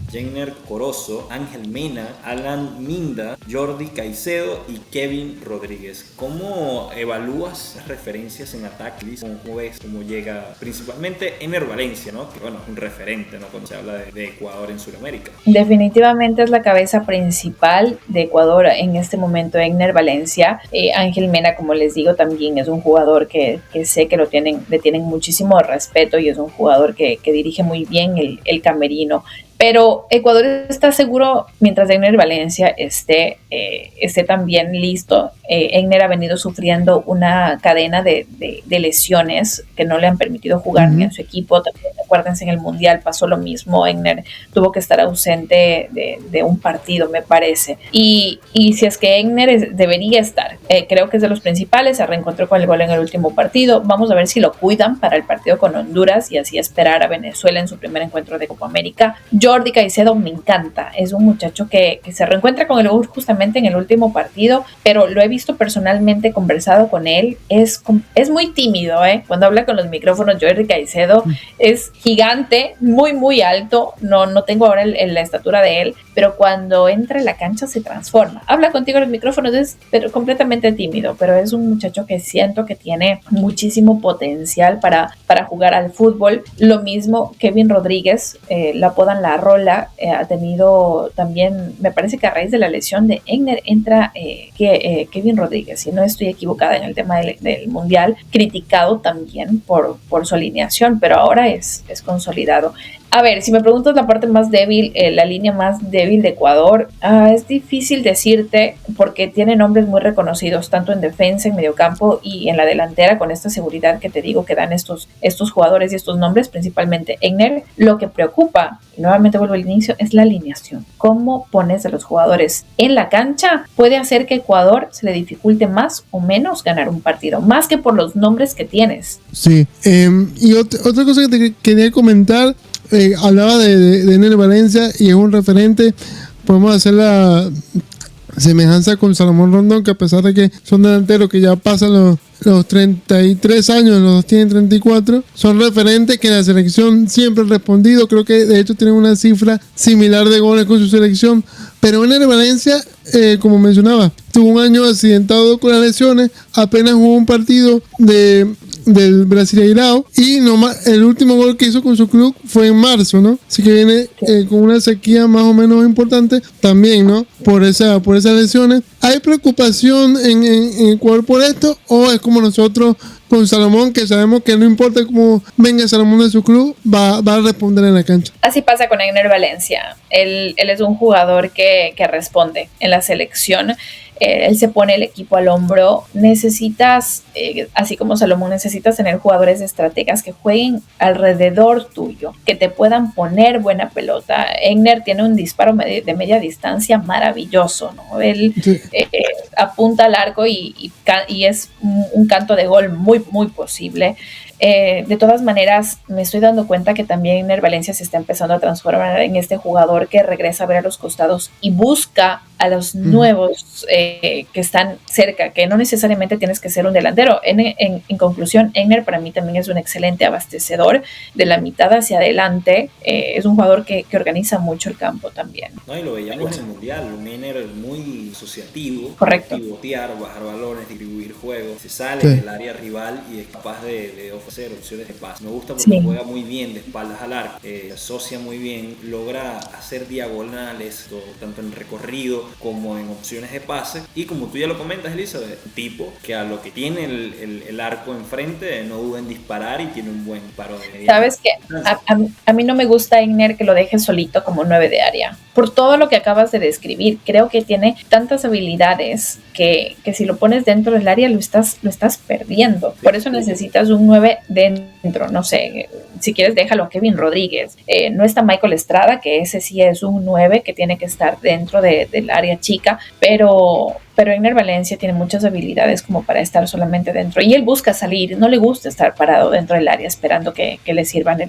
Jenner Corozo, Ángel Mena, Alan Minda, Jordi Caicedo y Kevin Rodríguez. ¿Cómo evalúas las referencias en ataque? ¿Cómo ves cómo llega principalmente Ener Valencia, ¿no? Que bueno, es un referente, ¿no? Cuando se habla de Ecuador en Sudamérica. Definitivamente es la cabeza principal de Ecuador en este momento, Ener Valencia. Ángel Mena, como les digo, también es un jugador que sé que le tienen muchísimo respeto, y es un jugador que dirige muy bien el camerino. pero Ecuador está seguro mientras Egner Valencia esté también listo. Egner ha venido sufriendo una cadena de lesiones que no le han permitido jugar ni en su equipo. También, acuérdense, en el Mundial pasó lo mismo. Egner tuvo que estar ausente de un partido, me parece. Y si es que Egner debería estar, creo que es de los principales. Se reencontró con el gol en el último partido. Vamos a ver si lo cuidan para el partido con Honduras y así esperar a Venezuela en su primer encuentro de Copa América. Jordi Caicedo me encanta, es un muchacho que se reencuentra con el UR justamente en el último partido, pero lo he visto personalmente, conversado con él, es muy tímido, cuando habla con los micrófonos. Jordi Caicedo es gigante, muy muy alto, no tengo ahora la estatura de él, pero cuando entra en la cancha se transforma, habla contigo en los micrófonos, pero completamente tímido, pero es un muchacho que siento que tiene muchísimo potencial para jugar al fútbol. Lo mismo Kevin Rodríguez, la apodan La Rola, ha tenido también, me parece que a raíz de la lesión de Egner entra Kevin Rodríguez, si no estoy equivocada en el tema del Mundial, criticado también por su alineación, pero ahora es consolidado. A ver, si me preguntas la parte más débil, la línea más débil de Ecuador, es difícil decirte porque tiene nombres muy reconocidos, tanto en defensa, en mediocampo y en la delantera, con esta seguridad que te digo que dan estos jugadores y estos nombres, principalmente Egner. Lo que preocupa, y nuevamente vuelvo al inicio, es la alineación. Cómo pones a los jugadores en la cancha puede hacer que Ecuador se le dificulte más o menos ganar un partido, más que por los nombres que tienes. Sí, y otra cosa que te quería comentar, hablaba de Egner Valencia y es un referente. Podemos hacer la semejanza con Salomón Rondón, que a pesar de que son delanteros que ya pasan los 33 años, los dos tienen 34, son referentes que la selección siempre ha respondido. Creo que de hecho tienen una cifra similar de goles con su selección, pero Egner Valencia, como mencionaba, tuvo un año accidentado con las lesiones, apenas jugó un partido del Brasileirao y el último gol que hizo con su club fue en marzo, ¿no? Así que viene con una sequía más o menos importante también, ¿no? Por esas lesiones. ¿Hay preocupación en Ecuador por esto o es como nosotros con Salomón, que sabemos que no importa cómo venga Salomón de su club, va a responder en la cancha? Así pasa con Egner Valencia. Él es un jugador que responde en la selección. Él se pone el equipo al hombro. Necesitas, así como Salomón, necesitas tener jugadores estrategas que jueguen alrededor tuyo, que te puedan poner buena pelota. Egner tiene un disparo de media distancia maravilloso, ¿no? Él apunta al arco y es un canto de gol muy, muy posible. De todas maneras, me estoy dando cuenta que también Egner Valencia se está empezando a transformar en este jugador que regresa a ver a los costados y busca a los nuevos que están cerca, que no necesariamente tienes que ser un delantero. En conclusión, Egner para mí también es un excelente abastecedor de la mitad hacia adelante. Es un jugador que organiza mucho el campo también. No, y lo veíamos en el Mundial, un Egner muy asociativo. Correcto. Pivotear, bajar balones, distribuir juegos, se sale del área rival y es capaz de ofrecer opciones de pase. Me gusta porque juega muy bien de espaldas al arco, asocia muy bien, logra hacer diagonales, tanto en recorrido como en opciones de pase. Y como tú ya lo comentas, Elizabeth, un tipo que a lo que tiene el arco enfrente no duda en disparar y tiene un buen paro de media. ¿Sabes qué? A mí no me gusta Egner que lo deje solito como 9 de área. Por todo lo que acabas de describir, creo que tiene tantas habilidades que si lo pones dentro del área lo estás perdiendo. Por eso necesitas un 9 dentro. No sé, si quieres déjalo a Kevin Rodríguez. No está Michael Estrada, que ese sí es un 9 que tiene que estar dentro del área chica, pero Egner Valencia tiene muchas habilidades como para estar solamente dentro, y él busca salir, no le gusta estar parado dentro del área esperando que le sirvan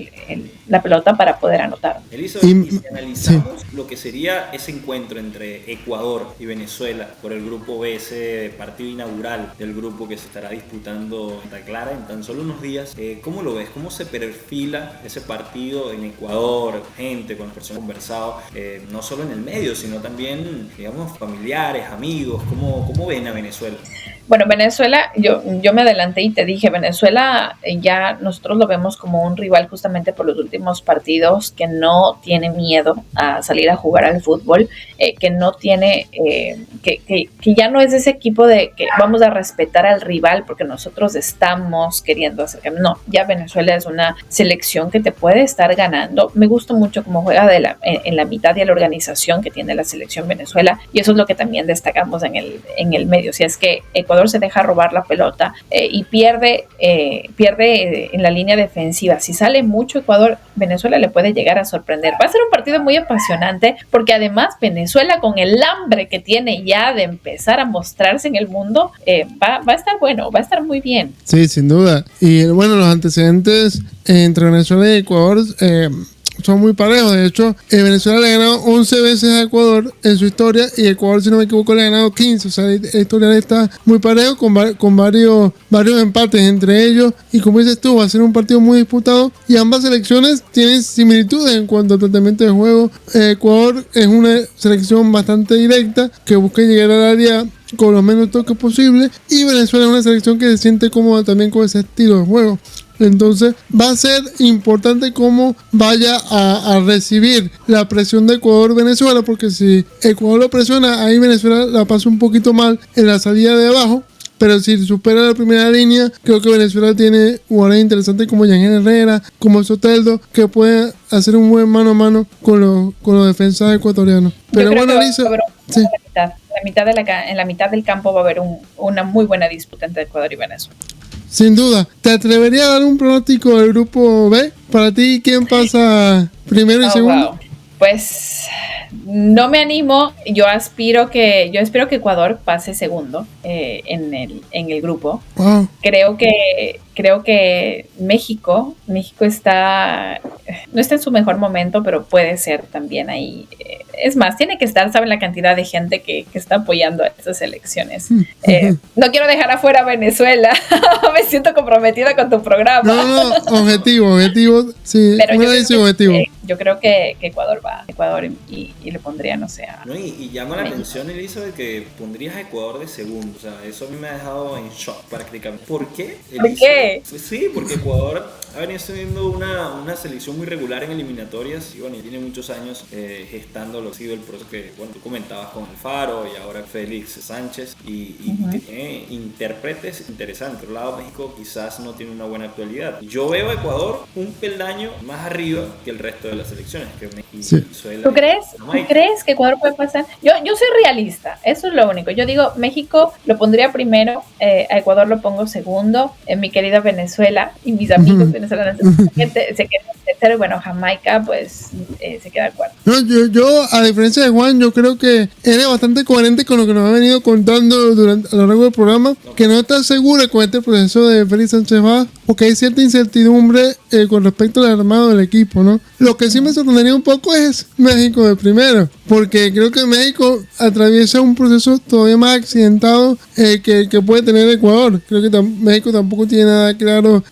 la pelota para poder anotar. Elizabeth, y si analizamos lo que sería ese encuentro entre Ecuador y Venezuela por el grupo B, ese partido inaugural del grupo que se estará disputando en Santa Clara en tan solo unos días, ¿cómo lo ves? ¿Cómo se perfila ese partido en Ecuador? Gente, con las personas conversado, no solo en el medio, sino también, digamos, familiares, amigos. ¿Cómo ven a Venezuela? Bueno, Venezuela, yo me adelanté y te dije, Venezuela ya nosotros lo vemos como un rival justamente por los últimos partidos, que no tiene miedo a salir a jugar al fútbol, que no tiene, que ya no es ese equipo de que vamos a respetar al rival porque nosotros estamos queriendo acercar. No, ya Venezuela es una selección que te puede estar ganando. Me gusta mucho cómo juega en la mitad de la organización que tiene la selección Venezuela, y eso es lo que también destacamos en el medio. Si es que Ecuador se deja robar la pelota y pierde en la línea defensiva. Si sale mucho Ecuador, Venezuela le puede llegar a sorprender. Va a ser un partido muy apasionante porque además Venezuela, con el hambre que tiene ya de empezar a mostrarse en el mundo, va a estar bueno, va a estar muy bien. Sí, sin duda. Y bueno, los antecedentes entre Venezuela y Ecuador son muy parejos. De hecho, Venezuela le ha ganado 11 veces a Ecuador en su historia, y Ecuador, si no me equivoco, le ha ganado 15. O sea, la historia está muy parejo, con varios empates entre ellos. Y como dices tú, va a ser un partido muy disputado, y ambas selecciones tienen similitudes en cuanto al tratamiento de juego. Ecuador es una selección bastante directa, que busca llegar al área con los menos toques posible, y Venezuela es una selección que se siente cómoda también con ese estilo de juego. Entonces va a ser importante cómo vaya a recibir la presión de Ecuador-Venezuela, porque si Ecuador lo presiona, ahí Venezuela la pasa un poquito mal en la salida de abajo. Pero si supera la primera línea, creo que Venezuela tiene jugadores interesantes como Yangel Herrera, como Soteldo, que pueden hacer un buen mano a mano con los defensas ecuatorianos. Pero bueno, Lisa, sí. En la mitad del campo va a haber una muy buena disputa entre Ecuador y Venezuela. Sin duda. ¿Te atrevería a dar un pronóstico del grupo B? Para ti, ¿quién pasa primero y segundo? Wow. Pues no me animo. Yo espero que Ecuador pase segundo en el grupo. Wow. Creo que México no está en su mejor momento, pero puede ser también ahí. Es más, tiene que estar, ¿saben la cantidad de gente que está apoyando a esas elecciones? No quiero dejar afuera a Venezuela. Me siento comprometida con tu programa. No, objetivo. Sí, pero objetivo. Yo creo que Ecuador va. Ecuador y le pondría, no sé. No, y llama la atención, Elisa, de que pondrías a Ecuador de segundo. O sea, eso a mí me ha dejado en shock prácticamente. ¿Por qué, Elisa? ¿Por qué? Pues sí, porque Ecuador ha venido siendo una selección muy regular en eliminatorias, y bueno, y tiene muchos años gestando lo que ha sido el proceso que, bueno, tú comentabas con Alfaro y ahora Félix Sánchez, y que tiene intérpretes interesantes. Por otro lado, México quizás no tiene una buena actualidad. Yo veo a Ecuador un peldaño más arriba que el resto de las selecciones, que Venezuela. ¿Tú crees que Ecuador puede pasar? Yo soy realista, eso es lo único. Yo digo, México lo pondría primero, a Ecuador lo pongo segundo, mi querida Venezuela y mis amigos venezolanos se quedan tercero, y bueno, Jamaica pues se queda cuarto. No, yo, a diferencia de Juan, yo creo que eres bastante coherente con lo que nos ha venido contando a lo largo del programa, que no estás seguro con este proceso de Félix Sánchez Vaz, porque hay cierta incertidumbre con respecto al armado del equipo, ¿no? Lo que sí me sorprendería un poco es México de primero, porque creo que México atraviesa un proceso todavía más accidentado que puede tener Ecuador. Creo que México tampoco tiene nada claro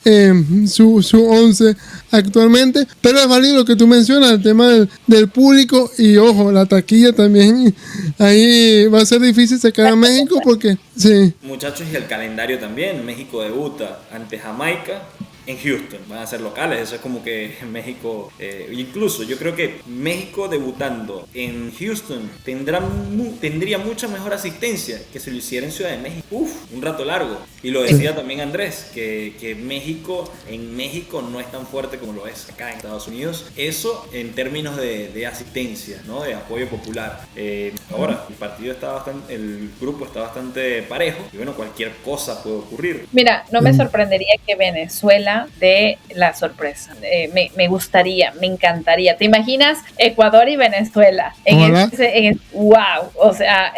su 11 actualmente, pero es válido lo que tú mencionas, el tema del público, y ojo, la taquilla también. Ahí va a ser difícil sacar a México porque sí. Muchachos, y el calendario también. México debuta ante Jamaica en Houston, van a ser locales. Eso es como que México, incluso yo creo que México debutando en Houston tendría mucha mejor asistencia que si lo hiciera en Ciudad de México. Un rato largo. Y lo decía también Andrés, que México no es tan fuerte como lo es acá en Estados Unidos. Eso en términos de asistencia, ¿no? De apoyo popular. Ahora, el grupo está bastante parejo, y bueno, cualquier cosa puede ocurrir. Mira, no me sorprendería que Venezuela de la sorpresa. Me gustaría, me encantaría. ¿Te imaginas Ecuador y Venezuela? Wow, o sea,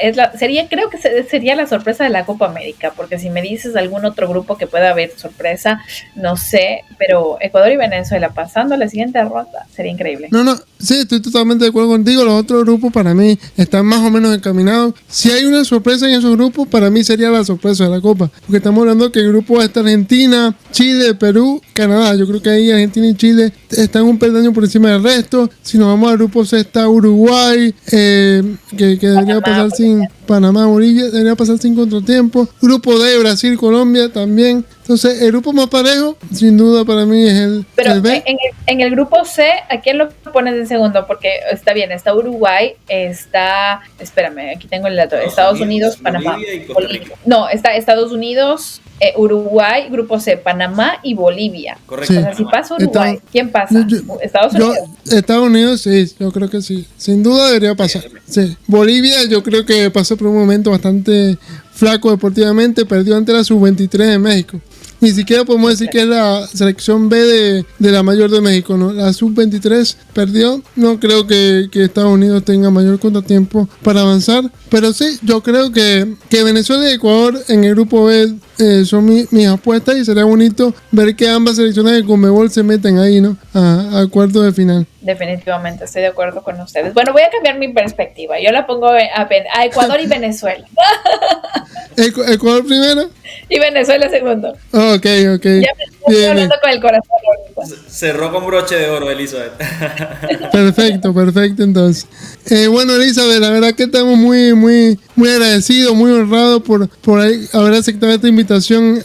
creo que sería la sorpresa de la Copa América, porque si me dices algún otro grupo que pueda haber sorpresa, no sé, pero Ecuador y Venezuela pasando a la siguiente ronda sería increíble. No, sí, estoy totalmente de acuerdo contigo. Los otros grupos para mí están más o menos encaminados. Si hay una sorpresa en esos grupos, para mí sería la sorpresa de la Copa, porque estamos hablando que el grupo está Argentina, Chile, Perú, Canadá. Yo creo que ahí Argentina y Chile están un peldaño por encima del resto. Si nos vamos al grupo C está Uruguay, que debería pasar sin Panamá, Bolivia, debería pasar sin contratiempo. Grupo D, Brasil, Colombia también. Entonces, el grupo más parejo, sin duda para mí, es el B. En el grupo C, ¿a quién lo pones en segundo? Porque está bien, está Uruguay, está, espérame, aquí tengo el dato, Estados Unidos, Panamá, Bolivia y Costa Rica. No, está Estados Unidos, Uruguay, grupo C, Panamá y Bolivia. Correcto. Sí. O sea, si pasa Uruguay, ¿quién pasa? Estados Unidos. Estados Unidos, sí, yo creo que sí. Sin duda debería pasar. Sí. Bolivia, yo creo que pasó por un momento bastante flaco deportivamente, perdió ante la sub-23 de México. Ni siquiera podemos decir que es la selección B de la mayor de México, ¿no? La sub-23 perdió. No creo que Estados Unidos tenga mayor contratiempo para avanzar. Pero sí, yo creo que Venezuela y Ecuador en el grupo B son mis apuestas, y sería bonito ver que ambas selecciones de Conmebol se meten ahí, ¿no? A cuartos de final. Definitivamente, estoy de acuerdo con ustedes. Bueno, voy a cambiar mi perspectiva. Yo la pongo a Ecuador y Venezuela. ¿Ecuador primero? Y Venezuela segundo. Ok. Ya me estoy hablando con el corazón. Cerró con broche de oro, Elizabeth. Perfecto, entonces. Bueno, Elizabeth, la verdad que estamos muy agradecidos, muy honrados por haber aceptado esta invitación,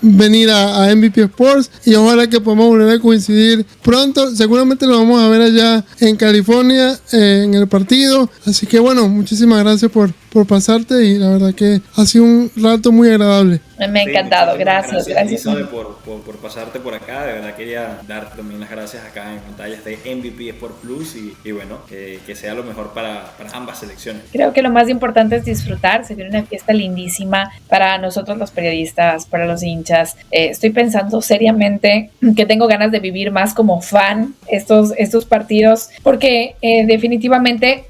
venir a MVP Sports, y ojalá que podamos volver a coincidir pronto. Seguramente lo vamos a ver allá en California, en el partido. Así que bueno, muchísimas gracias por pasarte, y la verdad que ha sido un rato muy agradable. Me ha encantado, gracias. Elizabeth, por pasarte por acá. De verdad quería dar también las gracias acá en pantallas de MVP Sport Plus, y bueno, que sea lo mejor para ambas selecciones. Creo que lo más importante es disfrutar. Se viene una fiesta lindísima para nosotros los periodistas, para los hinchas. Estoy pensando seriamente que tengo ganas de vivir más como fan estos partidos, porque definitivamente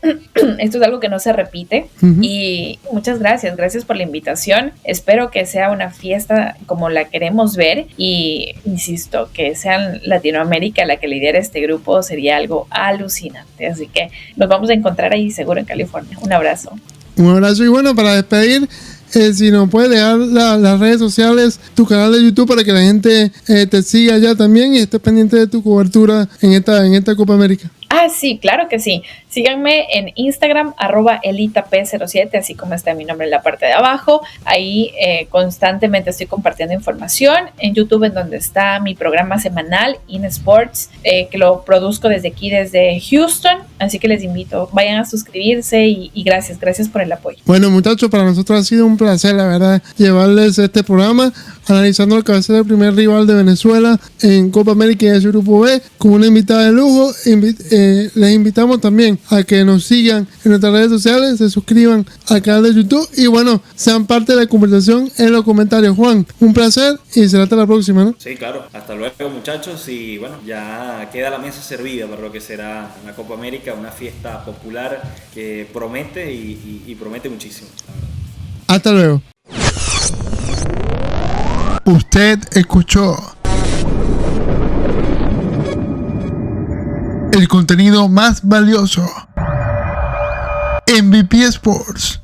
esto es algo que no se repite. Uh-huh. Y muchas gracias por la invitación. Espero que sea una fiesta como la queremos ver, y insisto, que sea Latinoamérica la que lidera este grupo sería algo alucinante. Así que nos vamos a encontrar ahí seguro en California. Un abrazo. Un abrazo, y bueno, para despedir, si nos puedes dejar las redes sociales, tu canal de YouTube, para que la gente te siga allá también y esté pendiente de tu cobertura en esta Copa América. Sí, claro que sí. Síganme en Instagram, @elitap07, así como está mi nombre en la parte de abajo. Ahí constantemente estoy compartiendo información. En YouTube, en donde está mi programa semanal, In Sports, que lo produzco desde aquí, desde Houston. Así que les invito, vayan a suscribirse, y gracias por el apoyo. Bueno, muchachos, para nosotros ha sido un placer, la verdad, llevarles este programa, analizando lo que va a ser el primer rival de Venezuela en Copa América y en su grupo B, con una invitada de lujo. Les invitamos también a que nos sigan en nuestras redes sociales, se suscriban al canal de YouTube, y bueno, sean parte de la conversación en los comentarios. Juan, un placer, y será hasta la próxima, ¿no? Sí, claro. Hasta luego, muchachos, y bueno, ya queda la mesa servida para lo que será la Copa América, una fiesta popular que promete y promete muchísimo. Hasta luego. Usted escuchó el contenido más valioso, MVP Sports.